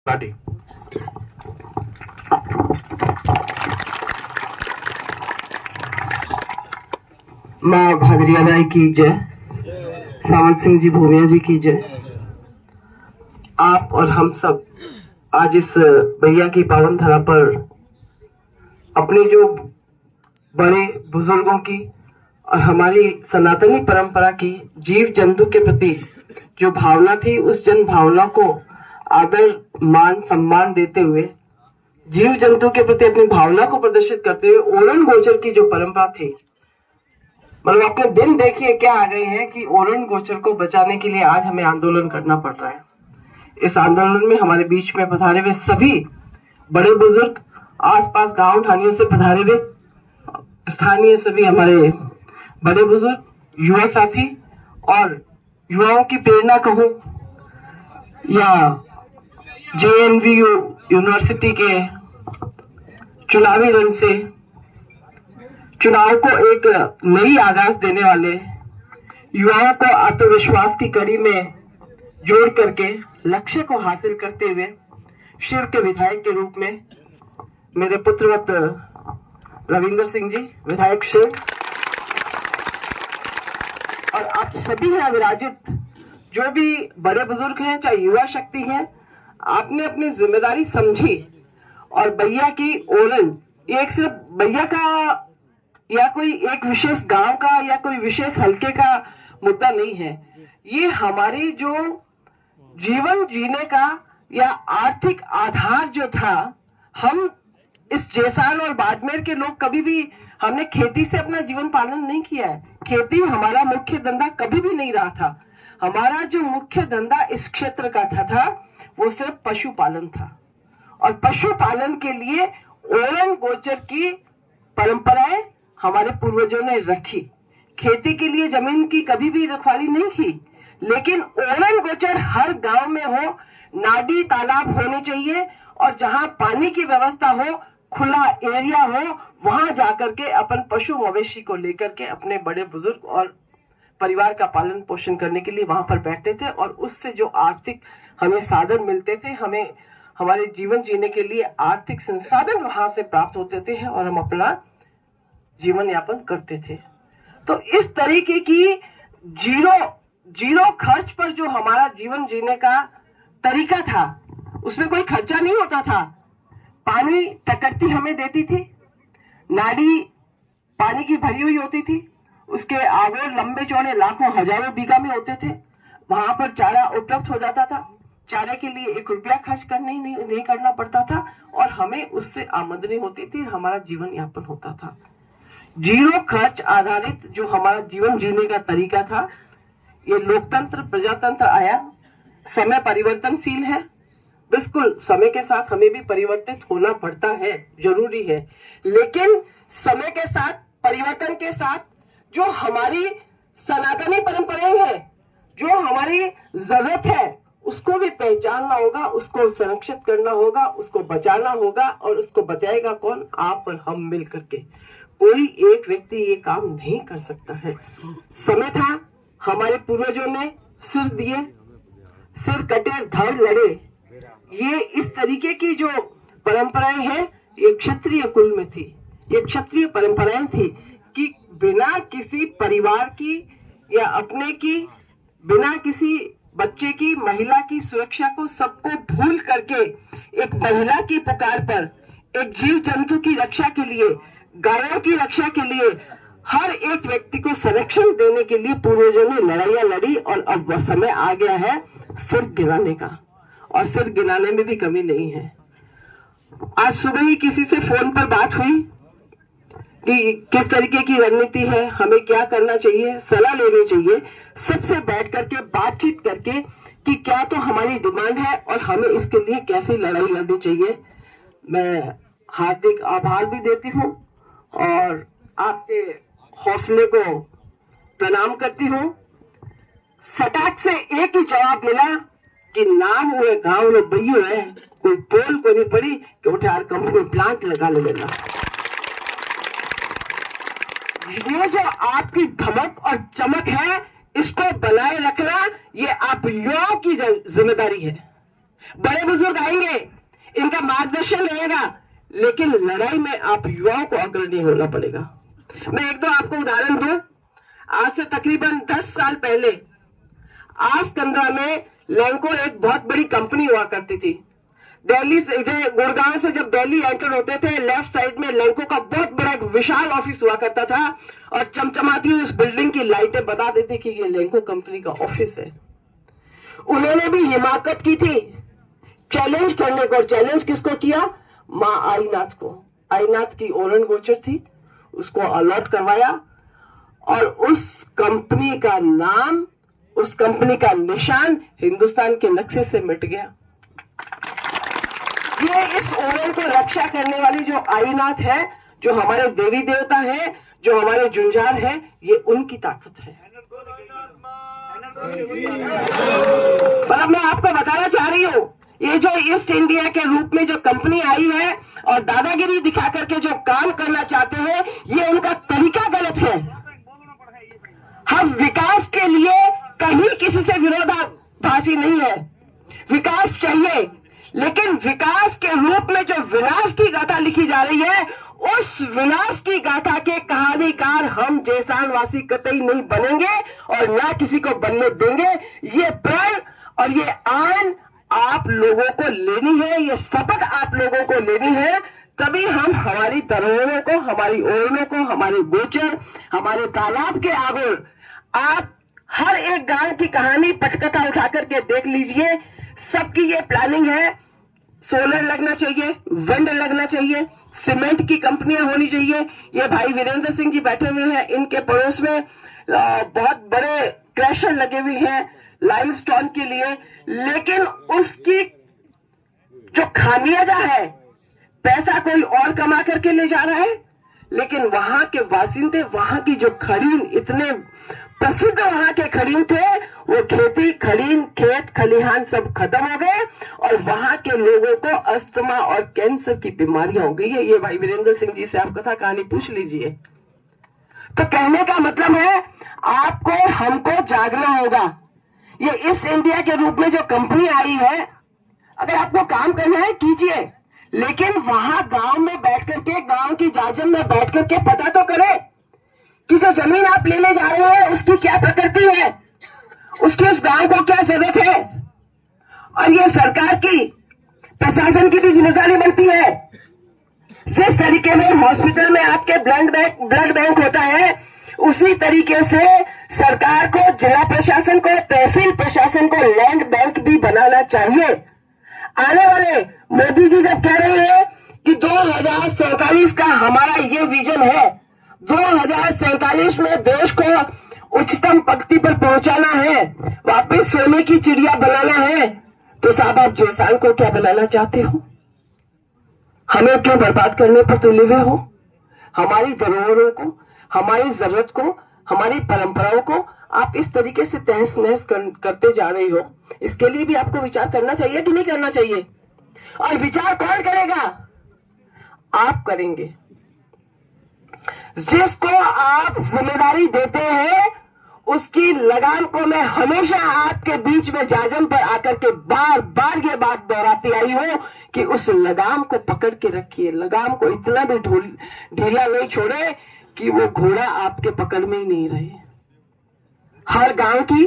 Party. माँ भादरिया राय की जय, सावंत सिंह जी भूमिया जी की जय। आप और हम सब आज इस भैया की पावन धरा पर अपने जो बड़े बुजुर्गों की और हमारी सनातनी परंपरा की जीव जंतु के प्रति जो भावना थी, उस जन भावना को आदर मान सम्मान देते हुए, जीव जंतु के प्रति अपनी भावना को प्रदर्शित करते हुए ओरण गोचर की जो परंपरा थी, मतलब अपने दिन देखिए क्या आ गए हैं कि ओरण गोचर को बचाने के लिए आज हमें आंदोलन करना पड़ रहा है। इस आंदोलन में हमारे बीच में पधारे हुए सभी बड़े बुजुर्ग, आसपास गांव ठानियों से पधारे हुए स्थानीय सभी हमारे बड़े बुजुर्ग, युवा साथी और युवाओं की प्रेरणा कहूं या जेएनवीयू यूनिवर्सिटी के चुनावी रण से चुनाव को एक नई आगाज देने वाले युवाओं को आत्मविश्वास की कड़ी में जोड़ करके लक्ष्य को हासिल करते हुए शिव के विधायक के रूप में मेरे पुत्रवत रविंदर सिंह जी विधायक शिव और आप सभी हैं विराजित, जो भी बड़े बुजुर्ग हैं चाहे युवा शक्ति हैं, आपने अपनी जिम्मेदारी समझी और भैया की ओरण, ये एक सिर्फ भैया का या कोई एक विशेष गांव का या कोई विशेष हलके का मुद्दा नहीं है। ये हमारी जो जीवन जीने का या आर्थिक आधार जो था, हम इस जैसाल और बाड़मेर के लोग कभी भी हमने खेती से अपना जीवन पालन नहीं किया है। खेती हमारा मुख्य धंधा कभी भी नहीं रहा था। हमारा जो मुख्य धंधा इस क्षेत्र का था वो सिर्फ पशुपालन था और पशुपालन के लिए ओरण गोचर की परंपराएं हमारे पूर्वजों ने रखी। खेती के लिए जमीन की कभी भी रखवाली नहीं की, लेकिन ओरण गोचर हर गांव में हो, नाडी तालाब होने चाहिए और जहां पानी की व्यवस्था हो, खुला एरिया हो, वहां जाकर के अपन पशु मवेशी को लेकर के अपने बड़े बुजुर्ग और परिवार का पालन पोषण करने के लिए वहां पर बैठते थे और उससे जो आर्थिक हमें साधन मिलते थे, हमें हमारे जीवन जीने के लिए आर्थिक संसाधन वहां से प्राप्त होते थे और हम अपना जीवन यापन करते थे। तो इस तरीके की जीरो खर्च पर जो हमारा जीवन जीने का तरीका था, उसमें कोई खर्चा नहीं होता था। पानी प्रकृति हमें देती थी, नाडी पानी की भरी हुई होती थी, उसके आगोर लंबे चौड़े लाखों हजारों बीघा में होते थे, वहां पर चारा उपलब्ध हो जाता था। चारे के लिए 1 रुपया खर्च नहीं करना पड़ता था और हमें उससे आमदनी होती थी, हमारा जीवन यापन होता था। जीरो खर्च आधारित जो हमारा जीवन जीने का तरीका था, ये लोकतंत्र प्रजातंत्र आया। समय परिवर्तनशील है, बिल्कुल समय के साथ हमें भी परिवर्तित होना पड़ता है, जरूरी है, लेकिन समय के साथ परिवर्तन के साथ जो हमारी सनातनी परंपराएं हैं, जो हमारी जरूरत है, उसको भी पहचानना होगा, उसको संरक्षित करना होगा, उसको बचाना होगा। और उसको बचाएगा कौन? आप और हम मिल करके। कोई एक व्यक्ति ये काम नहीं कर सकता है। समय था, हमारे पूर्वजों ने सिर दिए, सिर कटे धड़ लड़े। ये इस तरीके की जो परंपराएं हैं, ये क्षत्रिय कुल में थी, ये क्षत्रिय परंपराएं थी कि बिना किसी परिवार की या अपने की, बिना किसी बच्चे की, महिला की सुरक्षा को सबको भूल करके एक महिला की पुकार पर, एक जीव जंतु की रक्षा के लिए, गायों की रक्षा के लिए, हर एक व्यक्ति को संरक्षण देने के लिए पूर्वजों ने लड़ाइयां लड़ी और अब वह समय आ गया है सिर गिराने का, और सिर गिराने में भी कमी नहीं है। आज सुबह ही किसी से फोन पर बात हुई कि किस तरीके की रणनीति है, हमें क्या करना चाहिए, सलाह लेनी चाहिए, सबसे बैठ करके बातचीत करके कि क्या तो हमारी डिमांड है और हमें इसके लिए कैसे लड़ाई लड़नी चाहिए। मैं हार्दिक आभार भी देती हूँ और आपके हौसले को प्रणाम करती हूँ। सटाक से एक ही जवाब मिला कि नाम हुए गांव में बइयो है, कोई पोल को नहीं पड़ी कि उठार कंपनी प्लांट लगा लेना। ये जो आपकी धमक और चमक है, इसको बनाए रखना ये आप युवाओं की जिम्मेदारी है। बड़े बुजुर्ग आएंगे, इनका मार्गदर्शन रहेगा, लेकिन लड़ाई में आप युवाओं को अग्रणी होना पड़ेगा। मैं एक दो आपको उदाहरण दूं। आज से तकरीबन 10 साल पहले आसकंदरा में लैंको एक बहुत बड़ी कंपनी हुआ करती थी। दिल्ली से, गुड़गांव से जब दिल्ली एंटर होते थे, लेफ्ट साइड में लैंको का बहुत बड़ा एक विशाल ऑफिस हुआ करता था और चमचमाती हुई उस बिल्डिंग की लाइटें बता देती कि ये लैंको कंपनी का ऑफिस है। उन्होंने भी हिमाकत की थी चैलेंज करने को। चैलेंज किसको किया? मां आईनाथ को। आईनाथ की ओरण गोचर थी, उसको अलॉट करवाया और उस कंपनी का नाम, उस कंपनी का निशान हिंदुस्तान के नक्शे से मिट गया। ये इस ओरण को रक्षा करने वाली जो आईनाथ है, जो हमारे देवी देवता है, जो हमारे जुंजार है, ये उनकी ताकत है। पर अब मैं आपको बताना चाह रही हूं, ये जो ईस्ट इंडिया के रूप में जो कंपनी आई है और दादागिरी दिखा करके जो काम करना चाहते हैं, ये उनका तरीका गलत है। हम विकास के लिए कहीं किसी से विरोधाभासी नहीं है। विकास चाहिए, लेकिन विकास के रूप में जो विनाश की गाथा लिखी जा रही है, उस विनाश की गाथा के कहानीकार हम जैसानवासी कतई नहीं बनेंगे और ना किसी को बनने देंगे। ये प्रण और ये आन आप लोगों को लेनी है, ये शपथ आप लोगों को लेनी है। तभी हम हमारी धरोहरों को, हमारी ओरणों को, हमारे गोचर, हमारे तालाब के आगोर, आप हर एक गांव की कहानी पटकथा उठा करके देख लीजिए। सबकी ये प्लानिंग है। सोलर लगना चाहिए, विंड लगना चाहिए, सीमेंट की कंपनियां होनी चाहिए। ये भाई वीरेंद्र सिंह जी बैठे हुए हैं, इनके पड़ोस में बहुत बड़े क्रैशर लगे हुए हैं लाइमस्टोन के लिए, लेकिन उसकी जो खामियाजा है, पैसा कोई और कमा करके ले जा रहा है, लेकिन वहां के वासिंदे, वहां की जो खड़ीन, इतने प्रसिद्ध वहां के खड़ीन थे, वो खेती, खड़ीन, खेत खलिहान सब खत्म हो गए और वहां के लोगों को अस्थमा और कैंसर की बीमारियां हो गई है। ये भाई वीरेंद्र सिंह जी से आप कथा कहानी पूछ लीजिए। तो कहने का मतलब है, आपको हमको जागना होगा। ये ईस्ट इंडिया के रूप में जो कंपनी आई है, अगर आपको काम करना है कीजिए, लेकिन वहां गांव में बैठ करके, गांव की जाजम में बैठ करके पता तो करें कि जो जमीन आप लेने जा रहे हैं उसकी क्या प्रकृति है, उसकी उस गांव को क्या जरूरत है। और ये सरकार की, प्रशासन की भी जिम्मेदारी बनती है। जिस तरीके में हॉस्पिटल में आपके ब्लड बैंक होता है, उसी तरीके से सरकार को, जिला प्रशासन को, तहसील प्रशासन को लैंड बैंक भी बनाना चाहिए। आने वाले मोदी जी जब कह रहे हैं कि 2047 का हमारा ये विजन है, 2047 में देश को उच्चतम पंक्ति पर पहुंचाना है, वापस सोने की चिड़िया बनाना है, तो साहब आप जैसान को क्या बनाना चाहते हो? हमें क्यों बर्बाद करने पर तुले हुए हो? हमारी धरोहरों को, हमारी जरूरत को, हमारी परंपराओं को आप इस तरीके से तहस नहस करते जा रहे हो। इसके लिए भी आपको विचार करना चाहिए कि नहीं करना चाहिए? और विचार कौन करेगा? आप करेंगे। जिसको आप जिम्मेदारी देते हैं, उसकी लगाम को मैं हमेशा आपके बीच में जाजम पर आकर के बार बार ये बात दोहराती आई हूं कि उस लगाम को पकड़ के रखिए। लगाम को इतना भी ढीला नहीं छोड़े कि वो घोड़ा आपके पकड़ में ही नहीं रहे। हर गांव की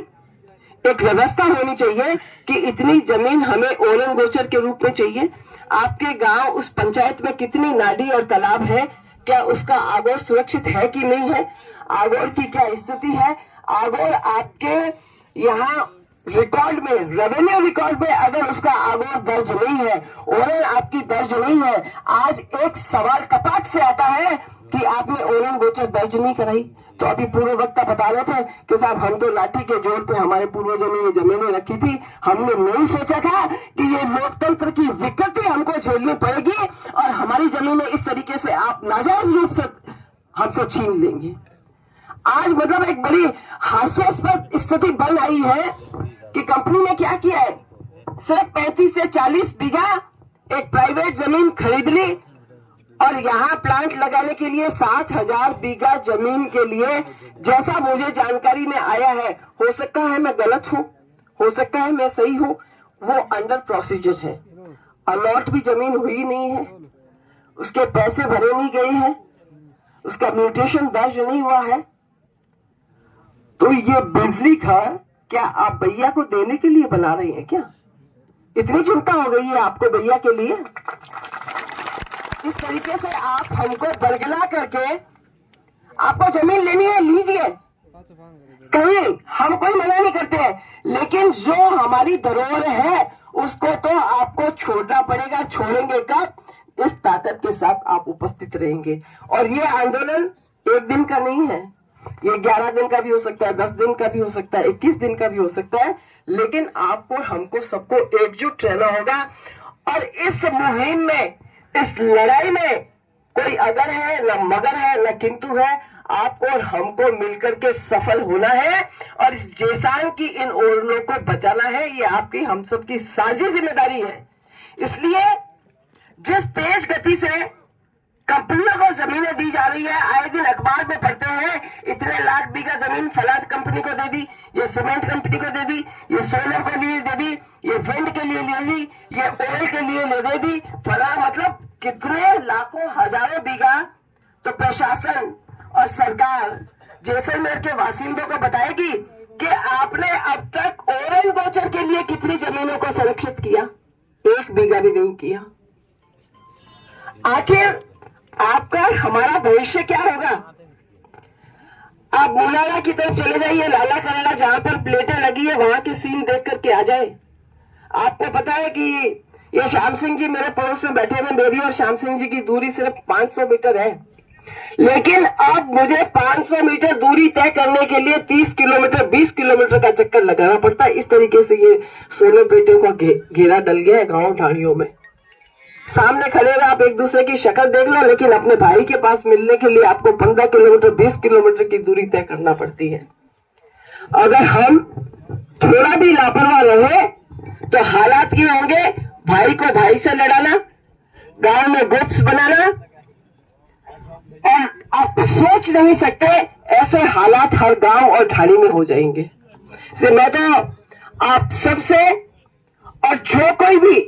एक व्यवस्था होनी चाहिए कि इतनी जमीन हमें ओरण गोचर के रूप में चाहिए। आपके गांव, उस पंचायत में कितनी नाडी और तालाब है, क्या उसका आगोर सुरक्षित है कि नहीं है, आगोर की क्या स्थिति है, आगोर आपके यहाँ रिकॉर्ड में, रेवेन्यू रिकॉर्ड में अगर उसका आगोर दर्ज नहीं है, ओरण आपकी दर्ज नहीं है, आज एक सवाल कपाट से आता है कि आपने ओरण गोचर दर्ज नहीं कराई। तो अभी पूर्व वक्ता बता रहे थे कि साहब हम तो लाठी के जोर पे हमारे पूर्वजों ने ये जमीनें रखी थी, हमने नहीं सोचा था कि ये लोकतंत्र की विकृति हमको झेलनी पड़ेगी और हमारी जमीनें इस तरीके से आप नाजायज रूप से हमसे छीन लेंगे। आज मतलब एक बड़ी हास्यास्पद स्थिति बन आई है कि कंपनी ने क्या किया है, सिर्फ 35 से 40 बीघा एक प्राइवेट जमीन खरीद ली और यहाँ प्लांट लगाने के लिए 7,000 बीघा जमीन के लिए, जैसा मुझे जानकारी में आया है, हो सकता है मैं गलत हूँ, हो सकता है मैं सही हूँ, वो अंडर प्रोसीजर है। अलॉट भी जमीन हुई नहीं है, उसके पैसे भरे नहीं गए हैं, उसका म्यूटेशन दर्ज नहीं हुआ है। तो ये बिजली घर क्या आप भैया को देने के लिए बना रही हैं क्या? इतनी चिंता हो गई है आपको भैया के लिए? इस तरीके से आप हमको बरगला करके आपको जमीन लेनी है लीजिए, कहीं हम कोई मना नहीं करते हैं, लेकिन जो हमारी धरोहर है उसको तो आपको छोड़ना पड़ेगा। छोड़ेंगे कब? इस ताकत के साथ आप उपस्थित रहेंगे। और ये आंदोलन एक दिन का नहीं है, ये 11 दिन का भी हो सकता है, 10 दिन का भी हो सकता है, 21 दिन का भी हो सकता है, लेकिन आपको हमको सबको एकजुट रहना होगा। और इस मुहिम में, इस लड़ाई में कोई अगर है न मगर है न किंतु है, आपको और हमको मिलकर के सफल होना है और इस जेसान की इन ओरनों को बचाना है। ये आपकी हम सब की साझी जिम्मेदारी है। इसलिए जिस तेज गति से कंपनियों को जमीनें दी जा रही है, आए दिन अखबार में पढ़ते हैं इतने लाख बीघा जमीन फला कंपनी को दे दी, ये सीमेंट कंपनी को दे दी, ये सोलर को लिए दे दी, ये विंड के लिए ले दी, ये ऑयल के लिए ले दे दी, फला मतलब कितने लाखों हजारों बीघा। तो प्रशासन और सरकार जैसलमेर के वासिंदों को बताएगी कि आपने अब तक ओरन गोचर के लिए कितनी जमीनों को संरक्षित किया? 1 बीघा भी नहीं किया। आखिर आपका हमारा भविष्य क्या होगा? आप मुलाला की तरफ चले जाइए, लाला करेला जहां पर प्लेटें लगी है वहां के सीन देख करके आ जाए। आपको पता है कि ये श्याम सिंह जी मेरे पड़ोस में बैठे हुए, मेरी और श्याम सिंह जी की दूरी सिर्फ 500 मीटर है, लेकिन अब मुझे 500 मीटर दूरी तय करने के लिए 30 किलोमीटर 20 किलोमीटर का चक्कर लगाना पड़ता है। इस तरीके से ये सोलर प्लेटों का घेरा डल गया है गांव ढाणियों में। सामने खड़े रहे आप एक दूसरे की शक्ल देख लो, लेकिन अपने भाई के पास मिलने के लिए आपको 15 किलोमीटर 20 किलोमीटर की दूरी तय करना पड़ती है। अगर हम थोड़ा भी लापरवाह रहे तो हालात क्या होंगे? भाई को भाई से लड़ाना, गांव में गुप्स बनाना, और आप सोच नहीं सकते ऐसे हालात हर गांव और ढाणी में हो जाएंगे। इसलिए मैं तो आप सबसे और जो कोई भी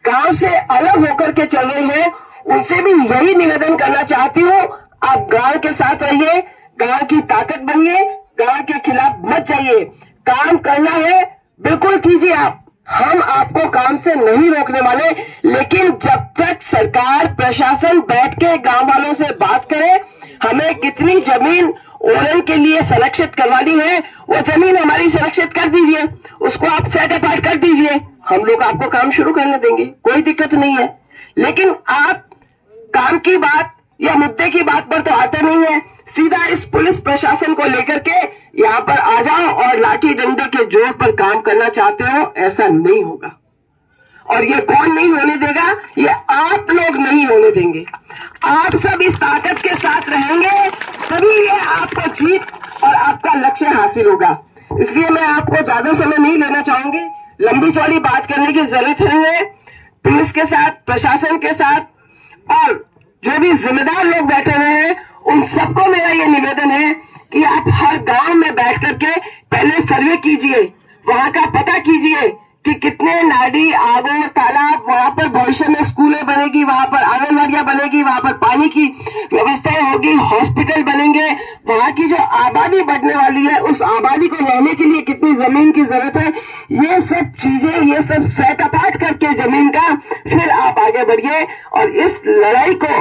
गांव से अलग होकर के चल रहे हैं उनसे भी यही निवेदन करना चाहती हूं, आप गांव के साथ रहिए, गांव की ताकत बनिए, गांव के खिलाफ मत जाइए। काम करना है बिल्कुल कीजिए आप, हम आपको काम से नहीं रोकने वाले, लेकिन जब तक सरकार प्रशासन बैठ के गांव वालों से बात करे हमें कितनी जमीन ओरन के लिए संरक्षित करवानी है, वो जमीन हमारी संरक्षित कर दीजिए, उसको आप सेट अपार्ट कर दीजिए, हम लोग आपको काम शुरू करने देंगे, कोई दिक्कत नहीं है। लेकिन आप काम की बात या मुद्दे की बात पर तो आते नहीं है, सीधा इस पुलिस प्रशासन को लेकर के यहाँ पर आ जाओ और लाठी डंडे के जोर पर काम करना चाहते हो, ऐसा नहीं होगा। और ये कौन नहीं होने देगा? ये आप लोग नहीं होने देंगे। आप सब इस ताकत के साथ रहेंगे तभी ये आपको जीत और आपका लक्ष्य हासिल होगा। इसलिए मैं आपको ज्यादा समय नहीं लेना चाहूंगी, लंबी चौड़ी बात करने की जरूरत नहीं है। पुलिस के साथ, प्रशासन के साथ और जो भी जिम्मेदार लोग बैठे हुए हैं उन सबको मेरा ये निवेदन है कि आप हर गांव में बैठ करके पहले सर्वे कीजिए, वहां का पता कीजिए कि कितने नाली, आगोर, तालाब, वहां पर भविष्य में स्कूलें बनेगी, वहां पर आंगनवाड़ियां बनेगी, वहां पर पानी की व्यवस्थाएं होगी, हॉस्पिटल बनेंगे, वहां की जो आबादी बढ़ने वाली है उस आबादी को रहने के लिए कितनी जमीन की जरूरत है, ये सब चीजें, ये सब सेट अपार्ट करके जमीन का फिर आप आगे बढ़िए। और इस लड़ाई को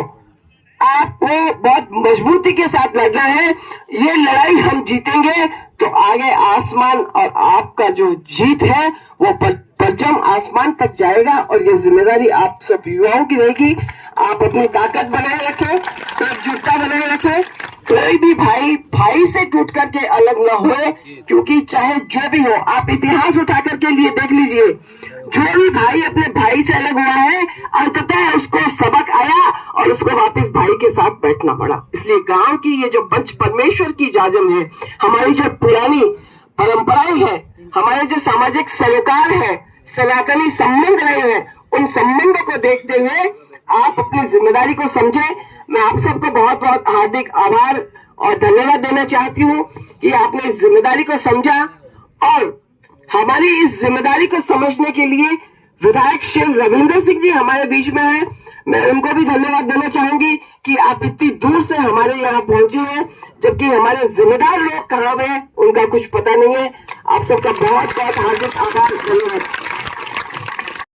आपको बहुत मजबूती के साथ लड़ना है। ये लड़ाई हम जीतेंगे तो आगे आसमान और आपका जो जीत है वो परचम आसमान तक जाएगा। और ये जिम्मेदारी आप सब युवाओं की रहेगी। आप अपनी ताकत बनाए रखें, एकजुटता बनाए रखें, कोई भी भाई से टूट करके अलग ना होए, क्योंकि चाहे जो भी हो, आप इतिहास उठा करके लिए देख लीजिए, जो भी भाई अपने भाई से अलग हुआ है अंततः उसको सबक आया और उसको वापस भाई के साथ बैठना पड़ा। इसलिए गांव की ये जो पंच परमेश्वर की जाजम है, हमारी जो पुरानी परंपराएं हैं, हमारे जो सामाजिक सरोकार है, सनातनी संबंध रहे हैं, उन संबंधों को देखते हुए आप अपनी जिम्मेदारी को समझे। मैं आप सबको बहुत बहुत हार्दिक आभार और धन्यवाद देना चाहती हूँ कि आपने इस जिम्मेदारी को समझा और हमारी इस जिम्मेदारी को समझने के लिए विधायक शिव रविंदर सिंह जी हमारे बीच में हैं। मैं उनको भी धन्यवाद देना चाहूंगी कि आप इतनी दूर से हमारे यहाँ पहुंचे हैं, जबकि हमारे जिम्मेदार लोग कहाँ हैं उनका कुछ पता नहीं है। आप सबका बहुत बहुत हार्दिक आभार, धन्यवाद।